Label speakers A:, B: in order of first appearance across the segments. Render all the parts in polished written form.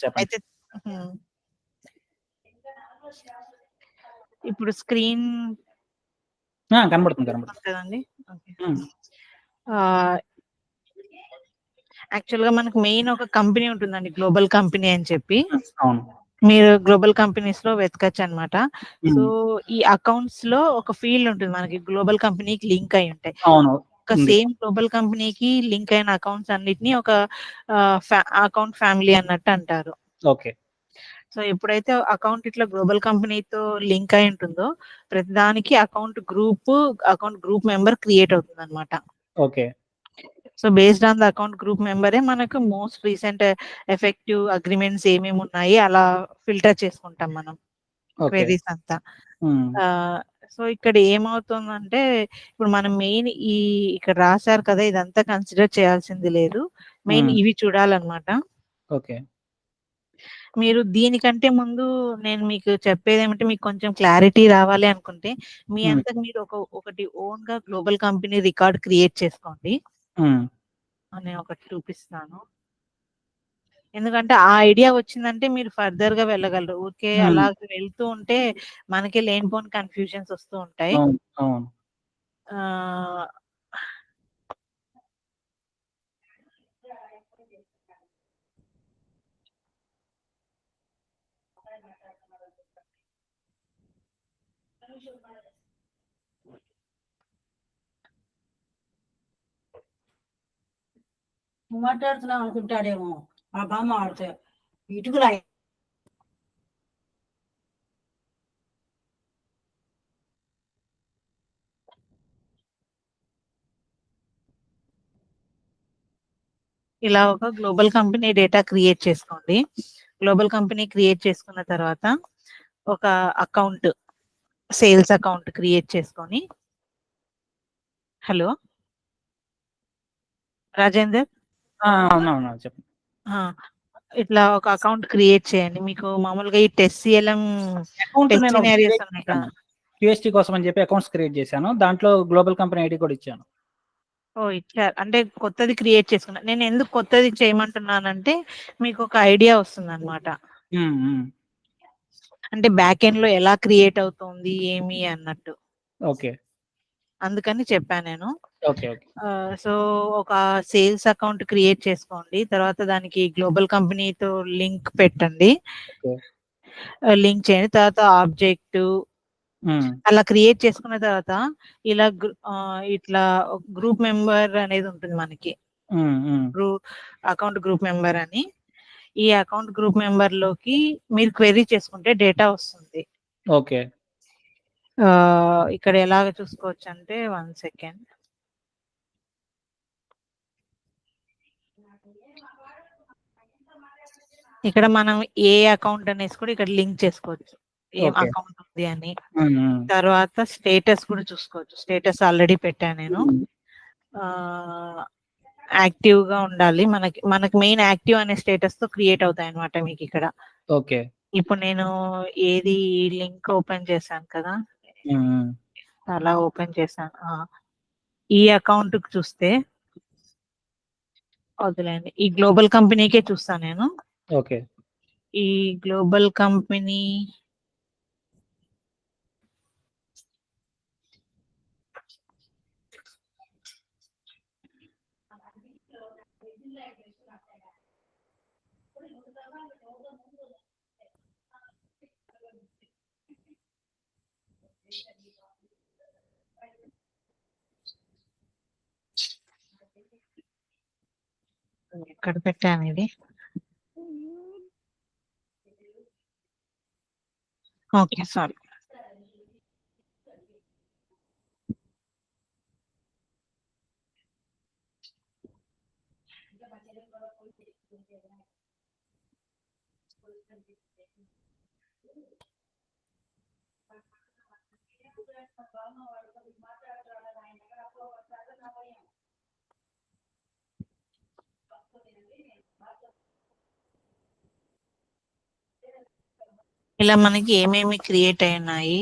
A: చెప్పండి.
B: అయితే ఇప్పుడు స్క్రీన్
A: కనబడుతుంది.
B: కదండి.
A: హ్మ్.
B: యాక్చువల్గా మనకు మెయిన్ ఒక కంపెనీ ఉంటుందండి, గ్లోబల్ కంపెనీ అని చెప్పి.
A: అవును.
B: మీరు గ్లోబల్ కంపెనీస్ లో వెతకచ్చు అనమాట. సో
A: హ్మ్.
B: ఈ అకౌంట్స్ లో ఒక ఫీల్డ్ ఉంటుంది మనకి, గ్లోబల్ కంపెనీకి లింక్ అయి ఉంటాయి.
A: అవును.
B: ఒక
A: ఉంది.
B: సేమ్ గ్లోబల్ కంపెనీకి లింక్ అయిన అకౌంట్స్ అన్నిటిని ఒక అకౌంట్ ఫ్యామిలీ అన్నట్టు అంటారు.
A: ఓకే.
B: సో ఎప్పుడైతే అకౌంట్ ఇట్లా గ్లోబల్ కంపెనీతో లింక్ అయి ఉంటుందో ప్రతిదానికి అకౌంట్ గ్రూప్ మెంబర్ క్రియేట్ అవుతుంది అనమాట.
A: Okay.
B: So based on the account group మెంబరే మనకు మోస్ట్ రీసెంట్ ఎఫెక్టివ్ అగ్రిమెంట్స్ ఏమేమి ఉన్నాయి అలా ఫిల్టర్ చేసుకుంటాం మనం క్వెరీస్ అంతా. సో ఇక్కడ ఏమవుతుందంటే ఇప్పుడు మనం మెయిన్ ఇక్కడ రాశారు కదా, ఇదంతా కన్సిడర్ చేయాల్సింది లేదు, మెయిన్ ఇవి చూడాలన్నమాట.
A: ఓకే.
B: మీరు దీనికంటే ముందు నేను మీకు చెప్పేది ఏమంటే, మీకు కొంచెం క్లారిటీ రావాలి అనుకుంటే మీ అంతకు మీరు ఒకటి ఓన్ గా గ్లోబల్ కంపెనీ రికార్డ్ క్రియేట్ చేసుకోండి. నేను ఒకటి చూపిస్తాను. ఎందుకంటే ఆ ఐడియా వచ్చిందంటే మీరు ఫర్దర్ గా వెళ్ళగలరు. ఊరికే అలా వెళ్తూ ఉంటే మనకే లేనిపోని కన్ఫ్యూజన్స్ వస్తూ ఉంటాయి.
C: మాట్లాడుతున్నా అనుకుంటాడేమో ఆ బామ్మ ఆడితే ఇటుకలు
B: ఇలా ఒక గ్లోబల్ కంపెనీ డేటా క్రియేట్ చేసుకోండి. గ్లోబల్ కంపెనీ క్రియేట్ చేసుకున్న తర్వాత ఒక అకౌంట్, సేల్స్ అకౌంట్ క్రియేట్ చేసుకొని, హలో రాజేందర్,
A: చెప్పండి.
B: ఇట్లా ఒక అకౌంట్ క్రియేట్ చేయండి. మీకు మామూలుగా ఈ టెస్ట్సిఎల్ఎం టెస్టింగ్ ఏరియాస్ ఉన్నాయి కదా,
A: క్యూఎస్టీ కోసం అని చెప్పి అకౌంట్స్ క్రియేట్ చేశాను. దాంట్లో గ్లోబల్ కంపెనీ ఐడి కూడా ఇచ్చాను.
B: ఇచ్చారు అంటే కొత్తది క్రియేట్ చేసుకున్నా. నేను ఎందుకు కొత్తది చేయమంటున్నానంటే మీకు ఒక ఐడియా వస్తుంది అనమాట. అంటే బ్యాక్ ఎండ్ లో ఎలా క్రియేట్ అవుతుంది ఏమి అన్నట్టు.
A: ఓకే.
B: అందుకని చెప్పాను నేను.
A: ఓకే.
B: సో ఒక సేల్స్ అకౌంట్ క్రియేట్ చేసుకోండి. తర్వాత దానికి గ్లోబల్ కంపెనీతో లింక్ పెట్టండి. లింక్ చేయండి. తర్వాత ఆబ్జెక్ట్ అలా క్రియేట్ చేసుకున్న తర్వాత ఇలా ఇట్లా గ్రూప్ మెంబర్ అనేది ఉంటుంది మనకి, అకౌంట్ గ్రూప్ మెంబర్ అని. ఈ అకౌంట్ గ్రూప్ మెంబర్ లోకి మీరు క్వెరీ చేసుకుంటే డేటా వస్తుంది.
A: ఓకే.
B: ఇక్కడ ఎలాగ చూసుకోవచ్చు అంటే 1 సెకండ్. ఇక్కడ మనం ఏ అకౌంట్ అనేసి కూడా ఇక్కడ లింక్ చేసుకోవచ్చు, ఏం అకౌంట్ ఉంది అని. తర్వాత స్టేటస్ కూడా చూసుకోవచ్చు. స్టేటస్ ఆల్రెడీ పెట్టాను నేను. యాక్టివ్ గా ఉండాలి, మనకి మెయిన్ యాక్టివ్ అనే స్టేటస్ తో క్రియేట్ అవుతాయి అనమాట మీకు ఇక్కడ.
A: ఓకే.
B: ఇప్పుడు నేను ఏది లింక్ ఓపెన్ చేశాను కదా, అలా ఓపెన్ చేశాను. ఈ అకౌంట్ చూస్తే వదిలేండి, ఈ గ్లోబల్ కంపెనీకే చూస్తాను నేను.
A: ఓకే.
B: ఈ గ్లోబల్ కంపెనీ ఎక్కడ పెట్టాను ఇది? Okay, sorry. ఇలా మనకి ఏమేమి క్రియేట్ అయినాయి,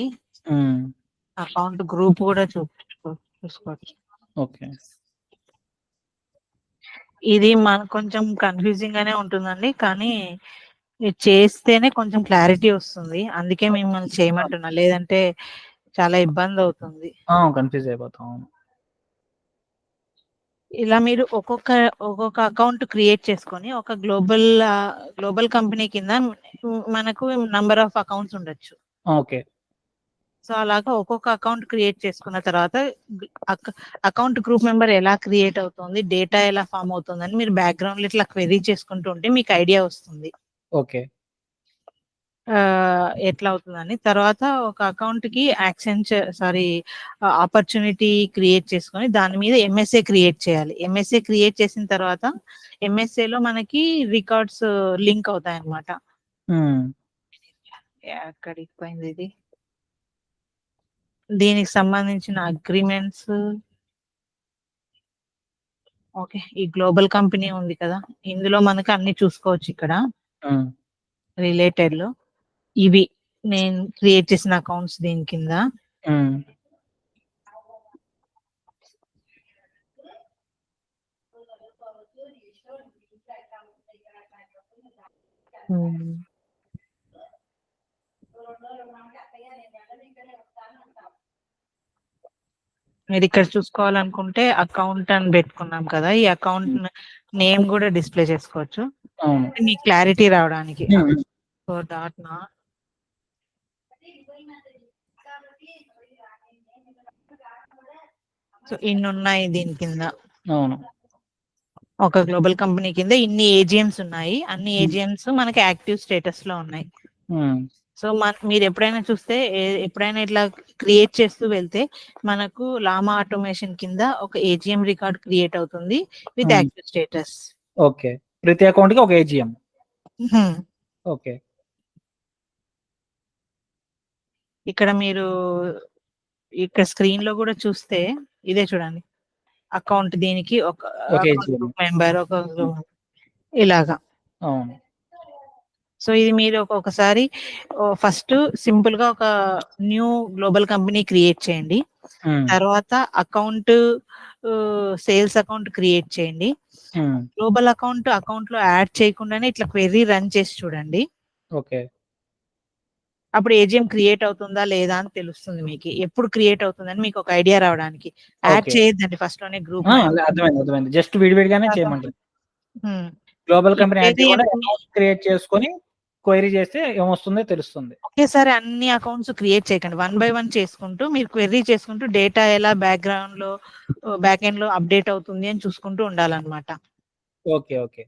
B: అకౌంట్ గ్రూప్ కూడా చూసుకోవచ్చు.
A: ఓకే.
B: ఇది మనకు కొంచెం కన్ఫ్యూజింగ్ గానే ఉంటుందండి, కానీ ఇది చేస్తేనే కొంచెం క్లారిటీ వస్తుంది. అందుకే మిమ్మల్ని చేయమంటున్నా. లేదంటే చాలా ఇబ్బంది అవుతుంది.
A: కన్‌ఫ్యూజ్ అయిపోతాం. అవును.
B: ఇలా మీరు ఒక్కొక్క అకౌంట్ క్రియేట్ చేసుకొని ఒక గ్లోబల్ కంపెనీ కింద మనకు నంబర్ ఆఫ్ అకౌంట్స్ ఉండొచ్చు.
A: ఓకే.
B: సో అలాగా ఒక్కొక్క అకౌంట్ క్రియేట్ చేసుకున్న తర్వాత అకౌంట్ గ్రూప్ మెంబర్ ఎలా క్రియేట్ అవుతుంది, డేటా ఎలా ఫామ్ అవుతుందని మీరు బ్యాక్గ్రౌండ్ ఇట్లా క్వెరీ చేసుకుంటూ ఉంటే మీకు ఐడియా వస్తుంది
A: ఓకే.
B: ఎట్లా అవుతుందని. తర్వాత ఒక అకౌంట్ కి ఆపర్చునిటీ క్రియేట్ చేసుకొని దాని మీద ఎంఎస్ఏ క్రియేట్ చేయాలి. ఎంఎస్ఏ క్రియేట్ చేసిన తర్వాత MSA లో మనకి రికార్డ్స్ లింక్ అవుతాయి అన్నమాట. ఎక్కడికి పోయింది ఇది? దీనికి సంబంధించిన అగ్రిమెంట్స్. ఓకే, ఈ గ్లోబల్ కంపెనీ ఉంది కదా, ఇందులో మనకు అన్ని చూసుకోవచ్చు. ఇక్కడ రిలేటెడ్ లో ఇవి నేను క్రియేట్ చేసిన అకౌంట్స్ దీని కింద. మీరు ఇక్కడ చూసుకోవాలనుకుంటే అకౌంట్ అని పెట్టుకున్నాం కదా, ఈ అకౌంట్ నేమ్ కూడా డిస్ప్లే చేసుకోవచ్చు మీకు క్లారిటీ రావడానికి. సో డాట్ నా సో ఇన్ని ఉన్నాయి దీని కింద.
A: అవును.
B: ఒక గ్లోబల్ కంపెనీ కింద ఇన్ని ఏజిఎంస్ ఉన్నాయి. అన్ని ఏజిఎంస్ మనకి యాక్టివ్ స్టేటస్ లో ఉన్నాయి. సో మీరు ఎప్పుడైనా చూస్తే ఎప్పుడైనా ఇట్లా క్రియేట్ చేస్తూ వెళ్తే మనకు లామా ఆటోమేషన్ కింద ఒక ఏజిఎం రికార్డ్ క్రియేట్ అవుతుంది విత్ యాక్టివ్ స్టేటస్.
A: ఓకే. ప్రతి అకౌంట్ కి ఒక ఏజిఎం. ఓకే.
B: ఇక్కడ మీరు ఇక్కడ స్క్రీన్ లో కూడా చూస్తే ఇదే చూడండి, అకౌంట్ దీనికి ఒక మెంబర్ ఒక ఇలాగా.
A: అవును.
B: సో ఇది మీరు ఒకసారి ఫస్ట్ సింపుల్ గా ఒక న్యూ గ్లోబల్ కంపెనీ క్రియేట్ చేయండి. తర్వాత అకౌంట్ సేల్స్ అకౌంట్ క్రియేట్ చేయండి. గ్లోబల్ అకౌంట్ లో యాడ్ చేయకుండానే ఇట్లా క్వెరీ రన్ చేసి చూడండి.
A: ఓకే.
B: అప్పుడు ఏజిఎం క్రియేట్ అవుతుందా లేదా అని తెలుస్తుంది మీకు. ఎప్పుడు క్రియేట్ అవుతుందని మీకు ఒక ఐడియా రావడానికి. యాడ్ చేయొద్దండి ఫస్ట్ లోనే గ్రూప్.
A: అర్థమైంది. జస్ట్ విడివిడిగానే చేయమంటారు. గ్లోబల్ కంపెనీ యాడ్ చేయకుండా అకౌంట్ క్రియేట్ చేసుకొని క్వెరీ చేస్తే ఏమొస్తుందో తెలుస్తుంది.
B: ఒకేసారి అన్ని అకౌంట్స్ క్రియేట్ చేయకండి, 1 by 1 చేసుకుంటూ మీరు క్వెరీ చేసుకుంటూ డేటా ఎలా బ్యాక్ ఎండ్ లో అప్డేట్ అవుతుంది అని చూసుకుంటూ ఉండాలన్నమాట.
A: ఓకే. ఓకే.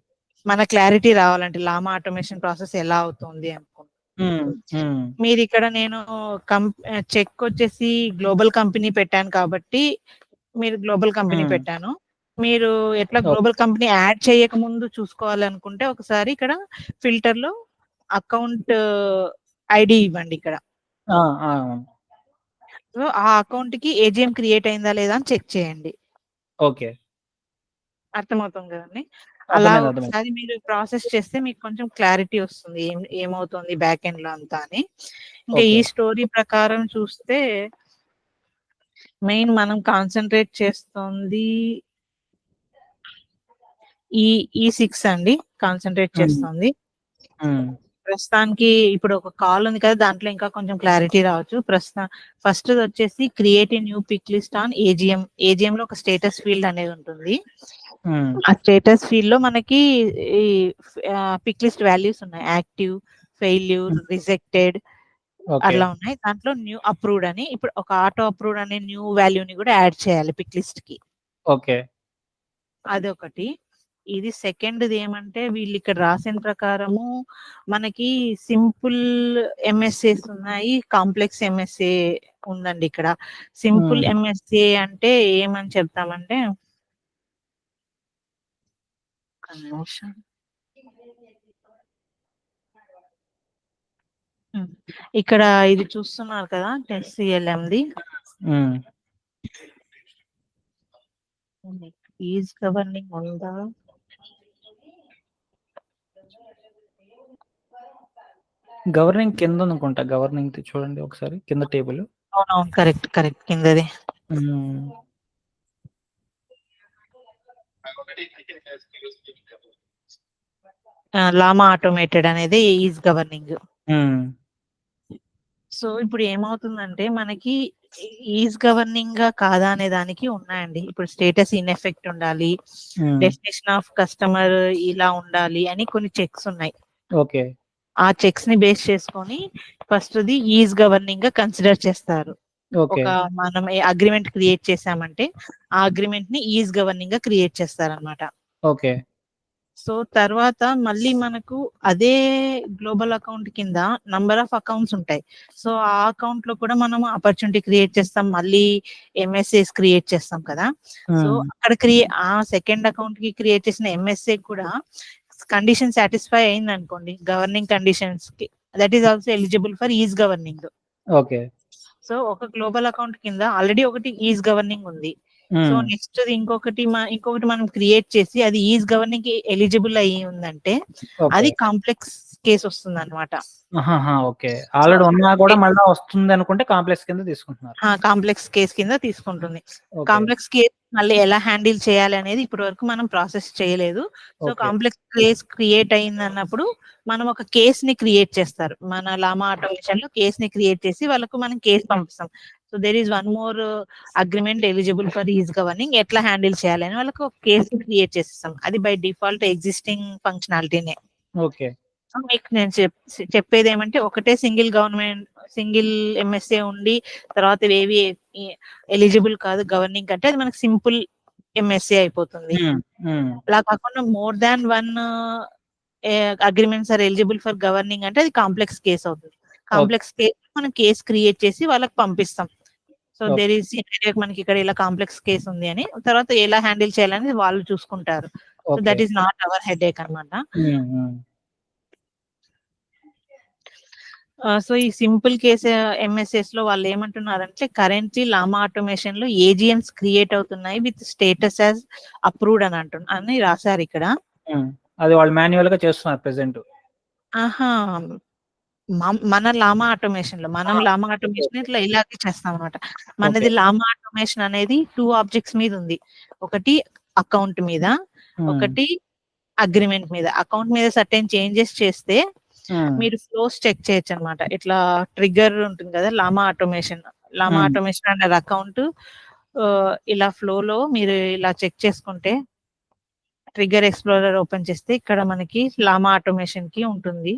B: మన క్లారిటీ రావాలంటే లామా ఆటోమేషన్ ప్రాసెస్ ఎలా అవుతుంది అనుకుంటా. మీరు ఇక్కడ నేను చెక్ వచ్చేసి గ్లోబల్ కంపెనీ పెట్టాను కాబట్టి మీరు గ్లోబల్ కంపెనీ పెట్టాను. మీరు ఎట్లా గ్లోబల్ కంపెనీ యాడ్ చేయక ముందు చూసుకోవాలనుకుంటే ఒకసారి ఇక్కడ ఫిల్టర్ లో అకౌంట్ ఐడి ఇవ్వండి ఇక్కడ. సో ఆ అకౌంట్ కి ఏజిఎం క్రియేట్ అయిందా లేదా అని చెక్ చేయండి.
A: ఓకే.
B: అర్థమవుతుంది కదండి. అలా ఒకసారి మీరు ప్రాసెస్ చేస్తే మీకు కొంచెం క్లారిటీ వస్తుంది ఏమవుతుంది బ్యాక్ ఎండ్ లో అంతా అని. ఇంకా ఈ స్టోరీ ప్రకారం చూస్తే మెయిన్ మనం కాన్సన్ట్రేట్ చేస్తుంది E6 అండి, కాన్సన్ట్రేట్ చేస్తుంది. ప్రస్తుతానికి ఇప్పుడు ఒక కాల్ ఉంది కదా, దాంట్లో ఇంకా కొంచెం క్లారిటీ రావచ్చు. ఫస్ట్ వచ్చేసి create a new pick list on AGM. AGM లో ఒక స్టేటస్ ఫీల్డ్ అనేది ఉంటుంది. ఆ స్టేటస్ ఫీల్డ్ లో మనకి పిక్ లిస్ట్ వాల్యూస్ ఉన్నాయి, యాక్టివ్, ఫెయిల్యూర్, రిజెక్టెడ్ అట్లా ఉన్నాయి. దాంట్లో న్యూ అప్రూవ్డ్ అని ఇప్పుడు ఒక ఆటో అప్రూవ్డ్ అనే న్యూ వాల్యూని కూడా యాడ్ చేయాలి పిక్ లిస్ట్ కి.
A: ఓకే.
B: అదొకటి. ఇది సెకండ్ ఏమంటే వీళ్ళు ఇక్కడ రాసిన ప్రకారము మనకి సింపుల్ ఎంఎస్ఏస్ ఉన్నాయి, కాంప్లెక్స్ ఎంఎస్ఏ ఉందండి. ఇక్కడ సింపుల్ ఎంఎస్ఏ అంటే ఏమని చెప్తామంటే ఇక్కడ ఇది చూస్తున్నారు కదా TCLMది ఈజ్ గవర్నింగ్ ఉందా?
A: గవర్నింగ్ కింద అనుకుంటా. గవర్నింగ్ చూడండి ఒకసారి కింద టేబుల్.
B: అవునవును, కరెక్ట్ కిందది. లామా ఆటోమేటెడ్ అనేది ఈజ్ గవర్నింగ్.
A: హ్మ్.
B: సో ఇప్పుడు ఏమవుతుందంటే మనకి ఈజ్ గవర్నింగ్ కాదా అనే దానికి ఉన్నాయండి. ఇప్పుడు స్టేటస్ ఇన్ ఎఫెక్ట్ ఉండాలి, డెఫినేషన్ ఆఫ్ కస్టమర్ ఇలా ఉండాలి అని కొన్ని చెక్స్ ఉన్నాయి.
A: ఓకే.
B: ఆ చెక్స్ ని బేస్ చేసుకొని ఫస్ట్‌ది ఈజ్ గవర్నింగ్ గా కన్సిడర్ చేస్తారు.
A: ఓకే.
B: ఒక మనం అగ్రిమెంట్ క్రియేట్ చేసామంటే ఆ అగ్రిమెంట్ ని ఈజ్ గవర్నింగ్ గా క్రియేట్ చేస్తారనమాట.
A: ఓకే.
B: సో తర్వాత మళ్ళీ మనకు అదే గ్లోబల్ అకౌంట్ కింద నంబర్ ఆఫ్ అకౌంట్స్ ఉంటాయి. సో ఆ అకౌంట్ లో కూడా మనం ఆపర్చునిటీ క్రియేట్ చేస్తాం, మళ్ళీ ఎంఎస్ఏస్ క్రియేట్ చేస్తాం కదా. సో అక్కడ ఆ సెకండ్ అకౌంట్ కి క్రియేట్ చేసిన ఎంఎస్ఏ కూడా కండిషన్ సాటిస్ఫై అయింది అనుకోండి గవర్నింగ్ కండిషన్స్ కి, that is also eligible for is governing.
A: Okay.
B: So ఒక గ్లోబల్ అకౌంట్ కింద ఆల్రెడీ ఒకటి ఈజ్ గవర్నింగ్ ఉంది. సో నెక్స్ట్ ఇంకొకటి మనం క్రియేట్ చేసి అది ఈజ్ గవర్నింగ్ కి ఎలిజిబుల్ అయ్యి ఉందంటే అది కాంప్లెక్స్ కేసు వస్తుంది అనమాట.
A: ఓకే. ఆల్రెడీ ఉన్నా కూడా మళ్ళీ వస్తుంది అనుకుంటే కాంప్లెక్స్ కింద తీసుకుంటున్నారు.
B: కాంప్లెక్స్ కేసు కింద తీసుకుంటుంది. కాంప్లెక్స్ కేసు మళ్ళీ ఎలా హ్యాండిల్ చేయాలి అనేది ఇప్పటి వరకు మనం ప్రాసెస్ చేయలేదు. సో కాంప్లెక్స్ కేస్ క్రియేట్ అయింది అన్నప్పుడు మనం ఒక కేస్ ని క్రియేట్ చేస్తారు. మన లామా ఆటోమేషన్ లో కేస్ ని క్రియేట్ చేసి వాళ్ళకు మనం కేసు పంపిస్తాం. So there is one more agreement eligible for is governing, ఎట్లా హ్యాండిల్ చేయాలని వాళ్ళకు ఒక కేసు క్రియేట్ చేస్తాం. అది బై డిఫాల్ట్ ఎగ్జిస్టింగ్ ఫంక్షనాలిటీనే.
A: ఓకే.
B: మీకు నేను చెప్పేది ఏమంటే ఒకటే సింగిల్ ఎంఎస్ఏ ఉండి తర్వాత ఏవి ఎలిజిబుల్ కాదు గవర్నింగ్ అంటే అది మనకి సింపుల్ ఎంఎస్ఏ అయిపోతుంది. అలా కాకుండా more than 1 agreements are eligible for governing అంటే అది కాంప్లెక్స్ కేసు అవుతుంది. కాంప్లెక్స్ కేసు మనం కేసు క్రియేట్ చేసి వాళ్ళకి పంపిస్తాం. సో దేర్ ఈస్ మనకి ఇక్కడ ఇలా కాంప్లెక్స్ కేసు ఉంది అని, తర్వాత ఎలా హ్యాండిల్ చేయాలని వాళ్ళు చూసుకుంటారు. So that is not our headache అన్నమాట. సో ఈ సింపుల్ కేసు ఎంఎస్ఎస్ లో వాళ్ళు ఏమంటున్నారంటే కరెంట్లీ లామా ఆటోమేషన్ లో ఏజిఎన్స్ క్రియేట్ అవుతున్నాయి విత్ స్టేటస్ యాజ్ అప్రూవ్డ్ అని రాశారు ఇక్కడ.
A: అది వాళ్ళు మాన్యువల్ గా చేస్తున్నారు ప్రెజెంట్.
B: మన లామా ఆటోమేషన్ లో లామా ఆటోమేషన్ ఇట్లా ఇలాగే చేస్తాం అనమాట. మనది లామా ఆటోమేషన్ అనేది 2 ఆబ్జెక్ట్స్ మీద ఉంది. ఒకటి అకౌంట్ మీద, ఒకటి అగ్రిమెంట్ మీద. అకౌంట్ మీద సర్టెన్ చేంజెస్ చేస్తే మీరు ఫ్లోస్ చెక్ చేయొచ్చు అనమాట. ఇట్లా ట్రిగ్గర్ ఉంటుంది కదా లామా ఆటోమేషన్ అండర్ అకౌంట్, ఇలా ఫ్లో లో మీరు ఇలా చెక్ చేసుకుంటే ట్రిగ్గర్ ఎక్స్ప్లోరర్ ఓపెన్ చేస్తే ఇక్కడ మనకి లామా ఆటోమేషన్ కి ఉంటుంది.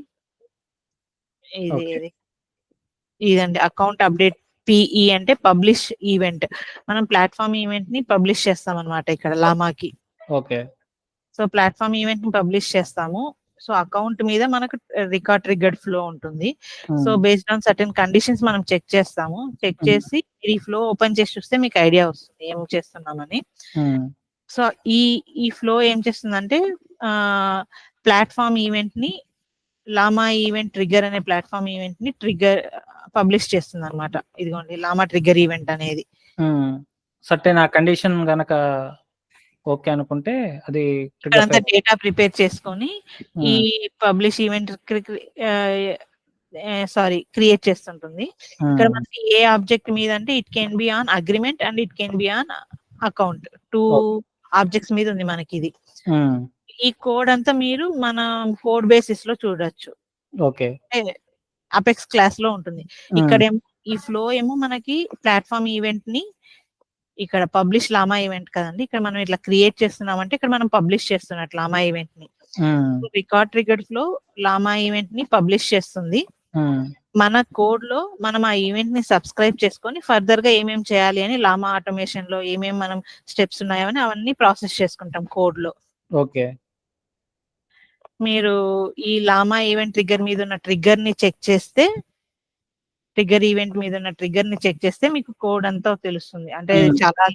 B: ఇదండి అకౌంట్ అప్డేట్ పిఈ అంటే పబ్లిష్ ఈవెంట్. మనం ప్లాట్ఫామ్ ఈవెంట్ ని పబ్లిష్ చేస్తాం అనమాట ఇక్కడ లామాకి.
A: ఓకే.
B: సో ప్లాట్ఫామ్ ఈవెంట్ ని పబ్లిష్ చేస్తాము. సో అకౌంట్ మీద మనకు రికార్డ్ ట్రిగ్గర్డ్ ఫ్లో ఉంటుంది. So based on certain conditions మనం చెక్ చేస్తాము. చెక్ చేసి ఈ ఫ్లో ఓపెన్ చేసి చూస్తే మీకు ఐడియా వస్తుంది ఏం చేస్తున్నామని. సో ఈ ఫ్లో ఏం చేస్తుందంటే ప్లాట్ఫామ్ ఈవెంట్ ని లామా ఈవెంట్ ట్రిగ్గర్ అనే ప్లాట్ఫామ్ ఈవెంట్ ని ట్రిగ్గర్ పబ్లిష్ చేస్తుంది అనమాట. ఇదిగోండి లామా ట్రిగ్గర్ ఈవెంట్ అనేది.
A: సర్టెన్ ఆ కండిషన్ గనక ఓకే అనుకుంటే అది
B: డేటా ప్రిపేర్ చేసుకొని ఈ పబ్లిష్ ఈవెంట్ క్రియేట్ చేస్తుంటుంది. ఇక్కడ మనకి ఏ ఆబ్జెక్ట్ మీద అంటే it can be on agreement and it can be on account. 2 objects మీద ఉంది మనకి ఇది. ఈ కోడ్ అంతా మీరు మన కోడ్ బేసిస్ లో చూడొచ్చు.
A: ఓకే.
B: అపెక్స్ క్లాస్ లో ఉంటుంది. ఇక్కడేమో ఈ ఫ్లో ఏమో మనకి ప్లాట్ఫామ్ ఈవెంట్ ని ఇక్కడ పబ్లిష్ లామా ఈవెంట్ కదండి, ఇక్కడ మనం ఇట్లా క్రియేట్ చేస్తున్నామంటే ఇక్కడ మనం పబ్లిష్ చేస్తున్నట్టు లామా ఈవెంట్ ని. రికార్డ్ ట్రిగ్గర్డ్ ఫ్లో లామా ఈవెంట్ ని పబ్లిష్ చేస్తుంది. మన కోడ్ లో మనం ఆ ఈవెంట్ ని సబ్స్క్రైబ్ చేసుకొని ఫర్దర్ గా ఏమేమి చేయాలి అని లామా ఆటోమేషన్ లో ఏమేమి మనం స్టెప్స్ ఉన్నాయో అని అవన్నీ ప్రాసెస్ చేసుకుంటాం కోడ్ లో.
A: ఓకే.
B: మీరు ఈ లామా ఈవెంట్ ట్రిగ్గర్ మీద ఉన్న ట్రిగ్గర్ ని చెక్ చేస్తే, ట్రిగ్గర్ ఈవెంట్ మీద ఉన్న ట్రిగ్గర్ ని చెక్ చేస్తే మీకు కోడ్ అంతా తెలుస్తుంది. అంటే చాలా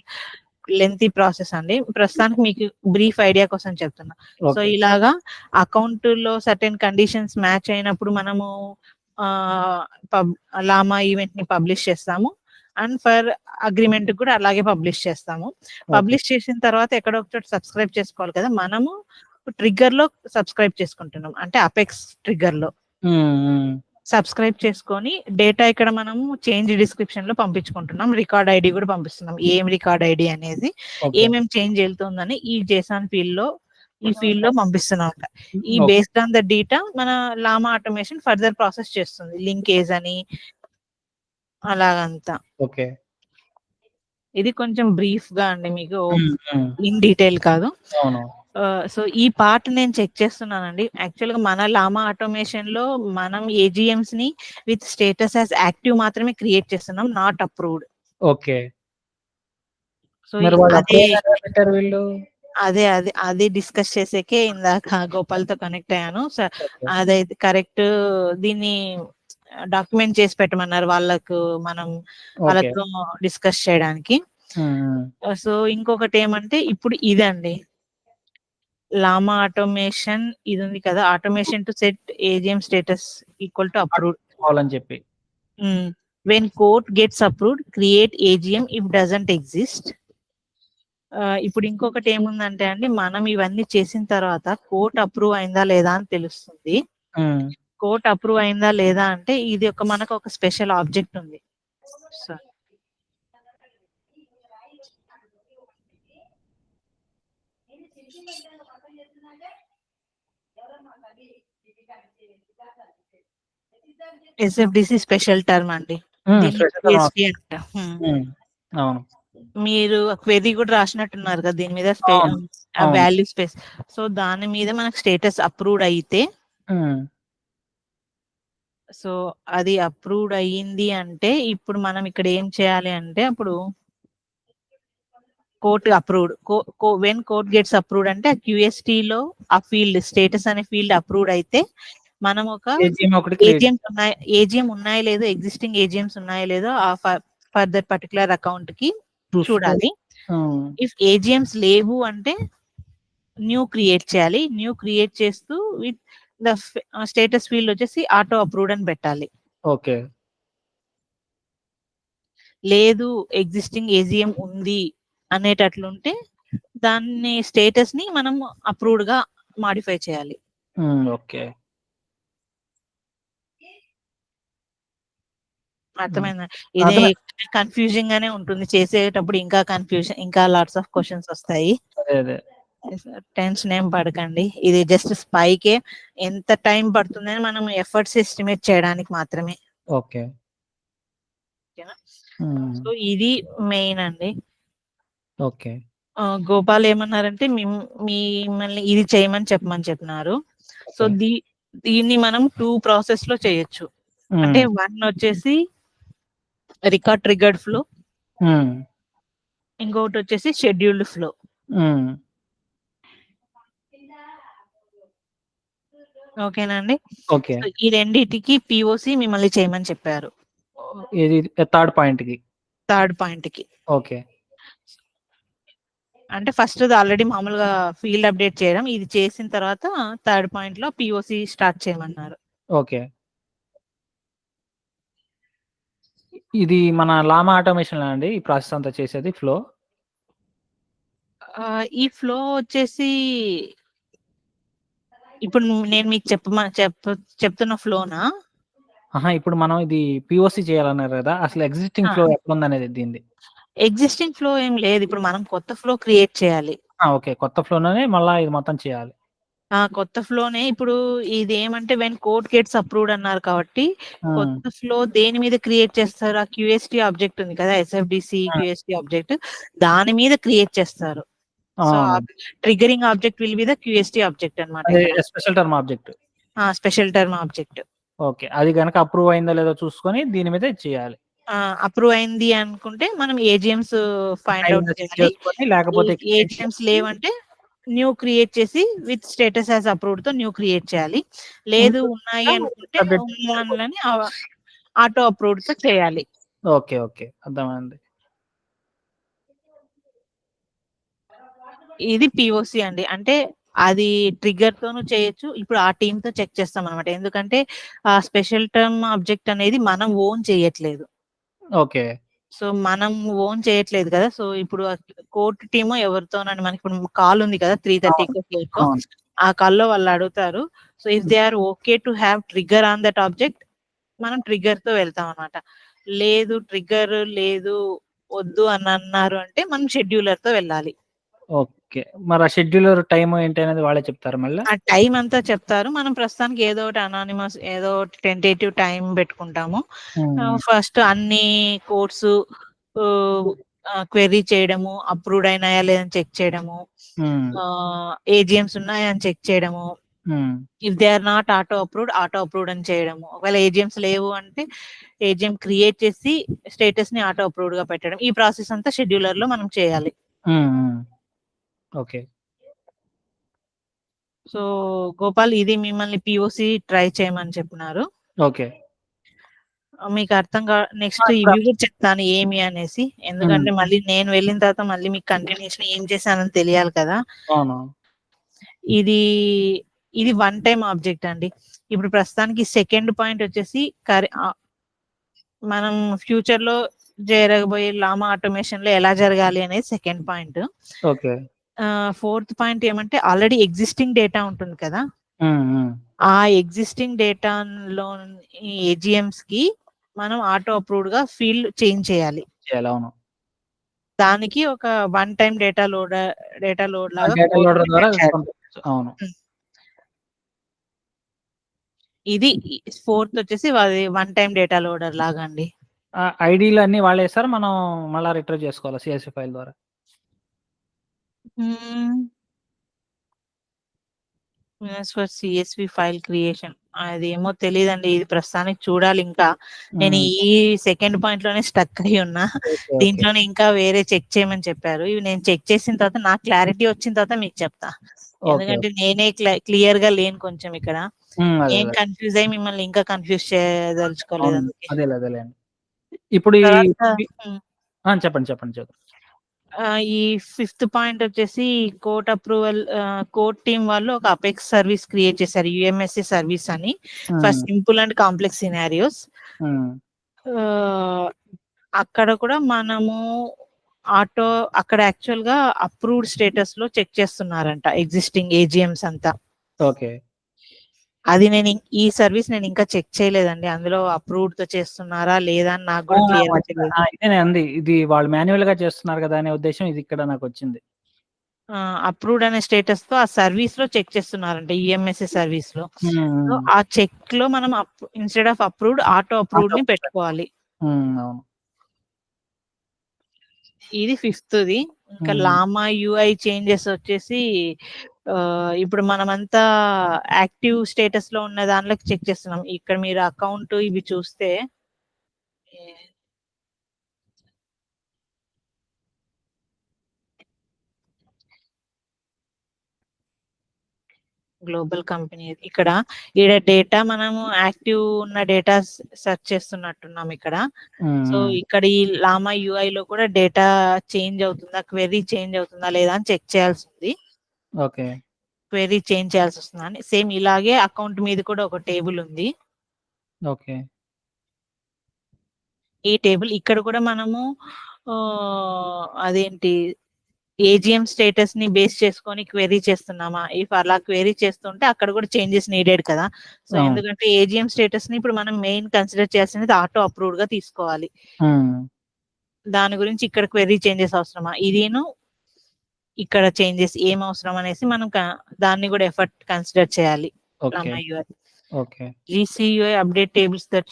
B: లెంతీ ప్రాసెస్ అండి. ప్రస్తుతానికి మీకు బ్రీఫ్ ఐడియా కోసం చెప్తున్నా. సో ఇలాగా అకౌంట్ లో సర్టెన్ కండిషన్స్ మ్యాచ్ అయినప్పుడు మనము లామా ఈవెంట్ ని పబ్లిష్ చేస్తాము. అండ్ ఫర్ అగ్రిమెంట్ కూడా అలాగే పబ్లిష్ చేస్తాము. పబ్లిష్ చేసిన తర్వాత ఎక్కడో ఒక చోట సబ్స్క్రైబ్ చేసుకోవాలి కదా, మనము ట్రిగ్గర్ లో సబ్స్క్రైబ్ చేసుకుంటున్నాం. అంటే అపెక్స్ ట్రిగ్గర్ లో సబ్స్క్రైబ్ చేసుకొని డేటా ఇక్కడ మనము చేంజ్ డిస్క్రిప్షన్ లో పంపించుకుంటున్నాం. రికార్డ్ ఐడి కూడా పంపిస్తున్నాం. ఏం రికార్డ్ ఐడి అనేది ఏమేమి చేంజ్ వెళ్తుందని ఈ జేసాన్ ఫీల్డ్ లో ఈ ఫీల్డ్ లో పంపిస్తున్నాం. ఈ
A: okay.
B: Based on the data మన లామా ఆటోమేషన్ ఫర్దర్ ప్రాసెస్ చేస్తుంది, లింకేజ్ అని అలాగంతా.
A: ఓకే.
B: ఇది కొంచెం బ్రీఫ్ గా అండి, మీకు
A: హ్మ్.
B: ఇన్ డీటెయిల్ కాదు.
A: అవును.
B: సో ఈ పార్ట్ నేను చెక్ చేస్తున్నానండి. యాక్చువల్ గా మన లామా ఆటోమేషన్ లో మనం ఏజిఎంస్ ని విత్ స్టేటస్ యాజ్ యాక్టివ్ మాత్రమే క్రియేట్ చేస్తున్నాం, నాట్ అప్రూవ్డ్.
A: ఓకే.
B: సో
A: మరి వాళ్ళు
B: అదే
A: అప్రూవ్ ఎలా పెట్టారు వీళ్ళు?
B: అదే డిస్కస్ చేసేకే ఇందాక గోపాల్తో కనెక్ట్ అయ్యాను.
A: ఓకే.
B: అదైతే కరెక్ట్. దీన్ని డాక్యుమెంట్ చేసి పెట్టమన్నారు వాళ్ళకు, మనం
A: ఓకే.
B: వాళ్ళతో డిస్కస్ చేయడానికి.
A: హ్మ్.
B: సో ఇంకొకటి ఏమంటే ఇప్పుడు ఇదండి లామా ఆటోమేషన్, ఇది ఉంది కదా, automation to set AGM status equal to approved
A: కావాలని చెప్పి.
B: When court gets approved create AGM if doesn't exist. ఇప్పుడు ఇంకొకటి ఏముందంటే అండి, మనం ఇవన్నీ చేసిన తర్వాత కోర్ట్ అప్రూవ్ అయిందా లేదా అని తెలుస్తుంది. కోర్ట్ అప్రూవ్ అయిందా లేదా అంటే ఇది మనకు ఒక స్పెషల్ ఆబ్జెక్ట్ ఉంది. ఎస్ఎఫ్డిసి స్పెషల్ టర్మ్ అండి,
A: అవును.
B: మీరు క్వెరీ కూడా రాసినట్టున్నారు కదా దీని మీద, వాల్యూ స్పేస్. సో దాని మీద మనకు స్టేటస్ అప్రూవ్డ్ అయితే, సో అది అప్రూవ్డ్ అయ్యింది అంటే ఇప్పుడు మనం ఇక్కడ ఏం చేయాలి అంటే, అప్పుడు court approved, when court gets approved అంటే ఆ క్యూఎస్టీ లో ఆ ఫీల్డ్ స్టేటస్ అనే ఫీల్డ్ అప్రూవ్డ్ అయితే మనం ఒక ఏజిఎం ఉన్నాయో లేదో, ఎగ్జిస్టింగ్ ఏజిఎంస్ ఉన్నాయో లేదో ఆ ఫర్ దట్ పర్టికులర్ అకౌంట్ కి చూడాలి. ఇఫ్ ఏజిఎంస్ లేవు అంటే న్యూ క్రియేట్ చేయాలి. న్యూ క్రియేట్ చేస్తూ విత్ ద స్టేటస్ ఫీల్డ్ వచ్చేసి ఆటో అప్రూవ్డ్ అని పెట్టాలి.
A: ఓకే.
B: లేదు ఎగ్జిస్టింగ్ ఏజిఎం ఉంది అనేటట్లుంటే దాన్ని స్టేటస్ ని మనం అప్రూవ్డ్ గా మాడిఫై చేయాలి.
A: ఓకే.
B: అర్థమైందా? ఇది కన్ఫ్యూజింగ్ గానే ఉంటుంది, చేసేటప్పుడు ఇంకా కన్ఫ్యూజన్, ఇంకా లాట్స్ ఆఫ్ క్వశ్చన్స్ వస్తాయి. టెన్షన్ ఏం పడకండి, ఇది జస్ట్ స్పైకే. ఎంత టైం పడుతుందని మనం ఎఫర్ట్స్ ఎస్టిమేట్ చేయడానికి మాత్రమే.
A: ఓకే.
B: సో ఇది మెయిన్ అండి.
A: ఓకే.
B: గోపాల్ ఏమన్నారంటే మిమ్మల్ని ఇది చేయమని చెప్పినారు. సో దీన్ని మనం 2 ప్రాసెస్ లో చేయొచ్చు. అంటే 1 వచ్చేసి రికార్డ్ ట్రిగర్డ్ ఫ్లో, ఇంకొకటి వచ్చేసి షెడ్యూల్డ్ ఫ్లో. ఓకేనండి.
A: ఓకే.
B: ఈ రెండిటికి పిఓసి మిమ్మల్ని చేయమని చెప్పారు.
A: ఇది థర్డ్ పాయింట్ కి. ఓకే.
B: అంటే ఫస్ట్ ఆల్రెడీ మామూలుగా ఫీల్డ్ అప్డేట్ చేయడం, ఇది చేసిన తర్వాత థర్డ్ పాయింట్ లో పిఓసి స్టార్ట్ చేయమన్నారు.
A: ఓకే. ఇది మన లామా ఆటోమేషన్ అండి ఈ ప్రాసెస్ అంతా చేసేది ఫ్లో?
B: ఈ ఫ్లో వచ్చేసి ఇప్పుడు నేను మీకు చెప్తున్న ఫ్లోనా?
A: ఇప్పుడు మనం ఇది పిఓసి చేయాలన్నారు కదా, అసలు ఎగ్జిస్టింగ్ ఫ్లో ఎట్లుందనేది దీనిది.
B: ఎగ్జిస్టింగ్ ఫ్లో ఏం లేదు, ఇప్పుడు మనం కొత్త ఫ్లో క్రియేట్ చేయాలి.
A: ఓకే. కొత్త ఫ్లోనే మళ్ళా ఇది మొత్తం చేయాలి.
B: కొత్త ఫ్లోనే. ఇప్పుడు ఇది ఏమంటే వెన్ కోర్ట్ గెట్స్ అప్రూవ్డ్ అన్నారు కాబట్టి కొత్త ఫ్లో దేని మీద క్రియేట్ చేస్తారు? ఆ క్యూఎస్టీ ఆబ్జెక్ట్ ఉంది కదా, ఎస్ఎఫ్డిసి క్యూఎస్టీ ఆబ్జెక్ట్, దాని మీద క్రియేట్ చేస్తారు. So triggering object will be the QST object అన్నమాట.
A: Special term object.
B: Special term object.
A: Okay. అది గనక అప్రూవ్ అయిందో లేదో చూసుకొని దీని మీద చేయాలి.
B: అప్రూవ్ అయింది అనుకుంటే మనం ఏజిఎంస్ ఫైండ్ అవుట్ చేయాలి.
A: లేకపోతే
B: ఏజిఎంస్ లేవంటే న్యూ క్రియేట్ చేసి విత్ స్టేటస్ యాజ్ అప్రూవ్డ్ తో న్యూ క్రియేట్ చేయాలి. లేదు ఉన్నాయి అనుకుంటే ఉన్నదానిని ఆటో అప్రూవ్డ్ తో చేయాలి.
A: ఓకే. ఓకే. అర్థమైంది.
B: ఇది పిఓసి అండి. అంటే అది ట్రిగ్గర్ తోను చేయొచ్చు. ఇప్పుడు ఆ టీమ్ తో చెక్ చేస్తాం అనమాట. ఎందుకంటే ఆ స్పెషల్ టర్మ్ ఆబ్జెక్ట్ అనేది మనం ఓన్ చేయట్లేదు.
A: ఓకే.
B: సో మనం ఓన్ చేయట్లేదు కదా. సో ఇప్పుడు కోర్ట్ టీమ్ ఎవరితోనని మనకి ఇప్పుడు కాల్ ఉంది కదా 3:30 ఆ కాల్లో వాళ్ళు అడుగుతారు. So if they are okay to have trigger on that object, మనం ట్రిగ్గర్ తో వెళ్తాం అనమాట. లేదు ట్రిగ్గర్ లేదు వద్దు అని అన్నారు అంటే మనం షెడ్యూలర్ తో వెళ్ళాలి.
A: ఓకే. మరి ఆ షెడ్యూలర్ టైమ్ ఏంటి అనేది వాళ్ళే చెప్తారా మళ్ళా?
B: ఆ టైం అంతా చెప్తారు. మనం ప్రస్తుతానికి ఏదో ఒకటి అనానిమస్ ఏదో ఒకటి టెంటేటివ్ టైం పెట్టుకుంటాము. ఫస్ట్ అన్ని కోడ్స్ క్వెరీ చేయడము, అప్రూవ్డ్ అయినాయా లేదని చెక్ చేయడము, ఏజీఎమ్స్ ఉన్నాయా అని చెక్ చేయడము. If they are not auto approved అని చేయడము. ఒకవేళ ఏజీఎమ్స్ లేవు అంటే ఏజీఎం క్రియేట్ చేసి స్టేటస్ ని ఆటో అప్రూవ్డ్ గా పెట్టడం. ఈ ప్రాసెస్ అంతా షెడ్యూలర్ లో మనం చేయాలి.
A: ఓకే.
B: సో గోపాల్, ఇది మిమ్మల్ని పిఓసి ట్రై చేయమని చెప్పినారు.
A: ఓకే.
B: మీకు అర్థం నెక్స్ట్ ఇవి కూడా చెప్తాను ఏమి అనేసి, ఎందుకంటే మళ్ళీ నేను వెళ్ళిన తర్వాత మళ్ళీ మీకు కంటిన్యూషన్ ఏం చేశానని తెలియాలి కదా. ఇది ఇది వన్ టైం ఆబ్జెక్ట్ అండి. ఇప్పుడు ప్రస్తుతానికి సెకండ్ పాయింట్ వచ్చేసి మనం ఫ్యూచర్ లో జరగబోయే లామా ఆటోమేషన్ లో ఎలా జరగాలి అనేది second point.
A: Okay.
B: Fourth point ఏమంటే ఆల్రెడీ ఎగ్జిస్టింగ్ డేటా ఉంటుంది కదా, ఆ ఎగ్జిస్టింగ్ డేటాలో ఏజిఎంస్ కి మనం ఆటో అప్రూవ్డ్ గా ఫీల్డ్ చేంజ్ చేయాలి.
A: అవును.
B: దానికి ఒక వన్ టైం డేటా లోడ్ లాగా
A: అవును.
B: ఇది ఫోర్త్ వచ్చేసి వన్ టైం డేటా లోడర్ లాగా అండి.
A: ఐడీలు అన్ని వాళ్ళే ఇస్తారు, మనం మళ్ళీ రిట్రీవ్ చేసుకోవాలి సిఎస్వి ఫైల్ ద్వారా.
B: ఫర్ సిఎస్వి ఫైల్ క్రియేషన్ అది ఏమో తెలియదండి. ఇది ప్రస్తుతానికి చూడాలి. ఇంకా నేను ఈ సెకండ్ పాయింట్ లోనే స్టక్ అయి ఉన్నా. దీంట్లోనే ఇంకా వేరే చెక్ చేయమని చెప్పారు. ఇవి నేను చెక్ చేసిన తర్వాత నాకు క్లారిటీ వచ్చిన తర్వాత మీకు చెప్తా. ఎందుకంటే నేనే క్లియర్ గా లేను కొంచెం ఇక్కడ. నేను కన్ఫ్యూజ్ అయ్యి మిమ్మల్ని ఇంకా కన్ఫ్యూజ్ చేయదలుచుకోలేదు.
A: ఇప్పుడు చెప్పండి చెప్పండి.
B: ఈ ఫిఫ్త్ పాయింట్ వచ్చేసి కోర్ట్ అప్రూవల్. కోర్ట్ టీమ్ వాళ్ళు ఒక అపెక్స్ సర్వీస్ క్రియేట్ చేశారు, యుఎంఎస్సి సర్వీస్ అని, for simple and complex scenarios. అక్కడ కూడా మనము అక్కడ యాక్చువల్ గా అప్రూవ్డ్ స్టేటస్ లో చెక్ చేస్తున్నారంట ఎగ్జిస్టింగ్ ఏజిఎంస్ అంతా.
A: ఓకే.
B: అది ఈ సర్వీస్ నేను ఇంకా చెక్ చేయలేదండి. అందులో అప్రూవ్డ్ తో చేస్తున్నారా లేదా అని నాకు కూడా క్లియర్
A: తెలియదు. ఇది వాళ్ళు మాన్యువల్ గా చేస్తున్నారు కదా అనే ఉద్దేశం ఇది ఇక్కడ నాకు వచ్చింది.
B: అప్రూవ్డ్ అనే స్టేటస్ తో ఆ సర్వీస్ లో చెక్ చేస్తున్నారంటే యుఎంఎస్సి సర్వీస్ లో. ఆ చెక్ లో మనం instead of approved auto approved ని పెట్టుకోవాలి. ఇది ఫిఫ్త్ది. ఇంకా లామా యూఐ చేంజెస్ వచ్చేసి ఇప్పుడు మనమంతా యాక్టివ్ స్టేటస్ లో ఉన్న దానిలోకి చెక్ చేస్తున్నాం. ఇక్కడ మీరు అకౌంట్ ఇవి చూస్తే గ్లోబల్ కంపెనీ ఇక్కడ డేటా మనము యాక్టివ్ ఉన్న డేటా సెర్చ్ చేస్తున్నట్టున్నాం ఇక్కడ. సో ఇక్కడ ఈ లామా యూఐ లో కూడా డేటా చేంజ్ అవుతుందా, క్వెరీ చేంజ్ అవుతుందా లేదా అని చెక్ చేయాల్సి ఉంది.
A: ఓకే.
B: క్వెరీ చేంజ్ చేయాల్సి వస్తుందా అని. సేమ్ ఇలాగే అకౌంట్ మీద కూడా ఒక టేబుల్ ఉంది.
A: ఓకే.
B: ఈ టేబుల్ ఇక్కడ కూడా మనము అదేంటి ఏజిఎం స్టేటస్ ని బేస్ చేసుకొని క్వెరీ చేస్తున్నామా. ఇఫ్ అలా క్వెరీ చేస్తుంటే అక్కడ కూడా చేంజెస్ నీడెడ్ కదా. సో ఎందుకంటే ఏజిఎం స్టేటస్ ని ఇప్పుడు మనం మెయిన్ కన్సిడర్ చేయాల్సింది ఆటో అప్రూవ్డ్ గా తీసుకోవాలి. దాని గురించి ఇక్కడ క్వెరీ చేంజెస్ అవసరమా, ఇదిను ఇక్కడ చేంజెస్ ఏం అవసరం అనేసి మనం దాన్ని కూడా ఎఫర్ట్ కన్సిడర్ చేయాలి. GCUI update tables that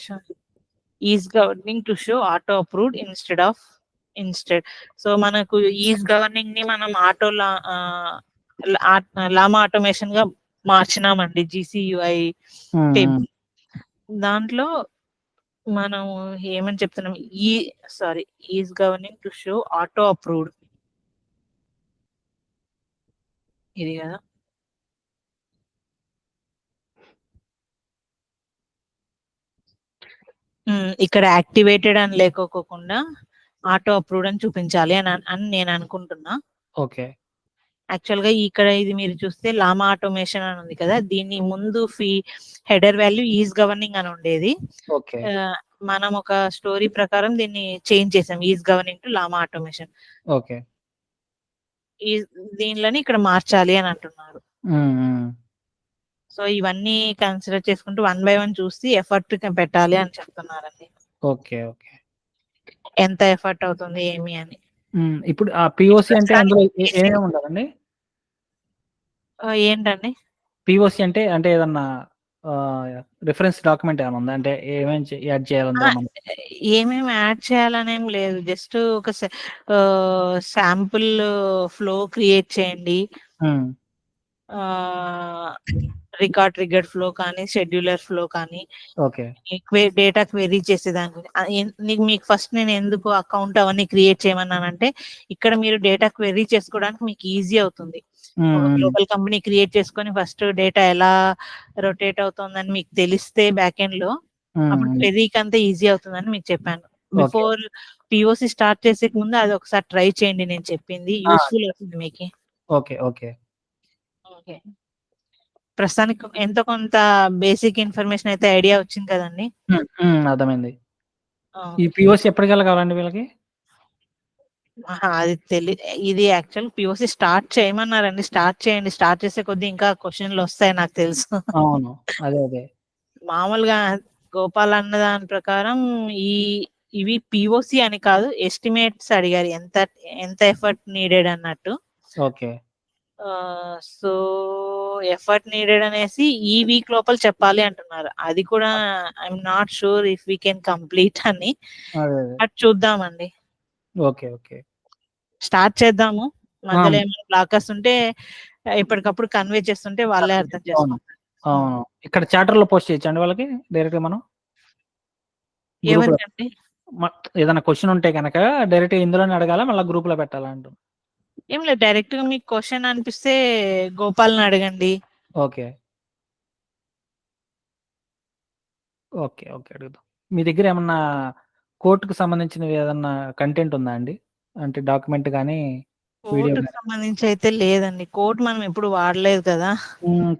B: is governing to show auto approved instead. So మనకు ఈజ్ గవర్నింగ్ ని మనం లామా ఆటోమేషన్ గా మార్చినామండి GCUI టేబుల్. దాంట్లో మనం ఏమని చెప్తున్నాం, is governing to show auto approved. ఇది కదా. ఇక్కడ యాక్టివేటెడ్ అని లేకోకుండా ఆటో అప్రూవ్డ్ అని చూపించాలి అని నేను అనుకుంటున్నా.
A: ఓకే.
B: యాక్చువల్ గా ఇక్కడ ఇది మీరు చూస్తే లామా ఆటోమేషన్ అని ఉంది కదా, దీని ముందు హెడర్ వాల్యూ ఈజ్ గవర్నింగ్ అని ఉండేది. మనం ఒక స్టోరీ ప్రకారం దీన్ని చేంజ్ చేసాం, ఈజ్ గవర్నింగ్ టు లామా ఆటోమేషన్.
A: ఓకే.
B: దీనిలోని ఇక్కడ మార్చాలి అని అంటున్నారు. సో ఇవన్నీ కన్సిడర్ చేసుకుంటూ 1 by 1 చూసి ఎఫర్ట్ పెట్టాలి అని చెప్తున్నారండి.
A: ఓకే. ఓకే.
B: ఎంత ఎఫర్ట్ అవుతుంది ఏమి అని.
A: ఇప్పుడు ఆ పీఓసీ అంటే అందులో ఏమేమి ఉండాలండి?
B: ఏంటండి?
A: పీఓసీ అంటే ఏదన్నా రిఫరెన్స్ డాక్యుమెంట్ ఏమైనా ఉందా? అంటే ఏమేమి యాడ్ చేయాలి అందులో మనం?
B: ఏమేమి యాడ్ చేయాలనేం లేదు. జస్ట్ ఒక శాంపుల్ ఫ్లో క్రియేట్ చేయండి. రికార్డ్ ట్రిగ్గర్డ్ ఫ్లో కానీ, షెడ్యూలర్ ఫ్లో కానీ,
A: ఓకే.
B: డేటా క్వెరీ చేసేదానికి మీకు ఫస్ట్ నేను ఎందుకు అకౌంట్ అవన్నీ క్రియేట్ చేయమన్నానంటే, ఇక్కడ మీరు డేటా క్వెరీ చేసుకోవడానికి మీకు ఈజీ అవుతుంది. ఒక గ్లోబల్ కంపెనీ క్రియేట్ చేసుకొని ఫస్ట్ డేటా ఎలా రొటేట్ అవుతుందని మీకు తెలిస్తే బ్యాక్ ఎండ్ లో అప్పుడు క్వెరీకి అంతా ఈజీ అవుతుందని మీకు చెప్పాను. బిఫోర్ పిఓసి స్టార్ట్ చేసే ముందు అది ఒకసారి ట్రై చేయండి. నేను చెప్పింది యూస్ఫుల్ అవుతుంది మీకు.
A: ఓకే. ఓకే.
B: ఓకే. ప్రస్తుతానికి ఎంతో కొంత బేసిక్ ఇన్ఫర్మేషన్ అయితే ఐడియా వచ్చింది కదండి.
A: అర్థమైంది. ఈ పిఓసి ఎప్పటికల్లా కావాలండి వీళ్ళకి?
B: అది ఇది యాక్చువల్ పిఓసి స్టార్ట్ చేయమన్నారండి. స్టార్ట్ చేయండి. స్టార్ట్ చేసే కొద్దీ ఇంకా క్వశ్చన్లు వస్తాయి నాకు తెలుసు.
A: అవును. అదే.
B: మామూలుగా గోపాల్ అన్న దాని ప్రకారం ఇవి పిఓసి అని కాదు, ఎస్టిమేట్స్ అడిగారు. ఎంత ఎఫర్ట్ నీడెడ్ అన్నట్టు.
A: ఓకే.
B: సో ఎఫర్ట్ నీడెడ్ అనేసి ఈ వీక్ లోపల చెప్పాలి అంటున్నారు. అది కూడా I'm not sure if we can complete అని. బట్ చూద్దామండి.
A: ఓకే. ఓకే.
B: స్టార్ట్ చేద్దాము. మధ్యలో ఏమైనా బ్లాకర్స్ ఉంటే ఎప్పటికప్పుడు కన్వే చేస్తుంటే వాళ్ళే అర్థం చేసుకుంటారు.
A: అవును. ఇక్కడ చాటర్‌లో పోస్ట్ చేయొచ్చండి వాళ్ళకి డైరెక్ట్‌గా మనం?
B: ఎవరికండి?
A: ఏదైనా క్వెషన్ ఉంటే గనక డైరెక్ట్‌గా ఇందులోనే అడగాలా? మళ్ళా గ్రూప్‌లో పెట్టాలా అంటున్నా?
B: ఏం లేదు, డైరెక్ట్‌గా మీకు క్వెషన్ అనిపిస్తే గోపాల్‌ని అడగండి.
A: ఓకే. ఓకే. ఓకే. అడుగుదాం. మీ దగ్గర ఏమన్నా కోర్ట్‌కి సంబంధించినవి ఏదన్నా కంటెంట్ ఉందా అండి? అంటే డాక్యుమెంట్ గాని, వీడియో
B: కోర్ట్‌కి
A: గాని?
B: సంబంధించి అయితే లేదండి. కోర్ట్ మనం ఎప్పుడు వాడలేదు కదా!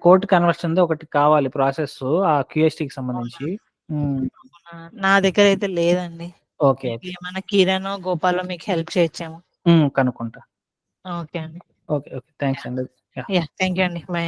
A: కోర్ట్ కన్వర్షన్‌ది ఒకటి కావాలి ప్రాసెస్సు ఆ క్యూఎస్టీకి సంబంధించి.
B: నా దగ్గర అయితే లేదండి.
A: ఓకే. ఓకే.
B: ఏమన్నా కిరణో, గోపాలో మీకు హెల్ప్ చేయొచ్చేమో.
A: కనుక్కుంటా.
B: ఓకే అండి.
A: ఓకే. ఓకే. థాంక్స్ అండి.
B: యాహ్! థాంక్ యూ అండి. బై.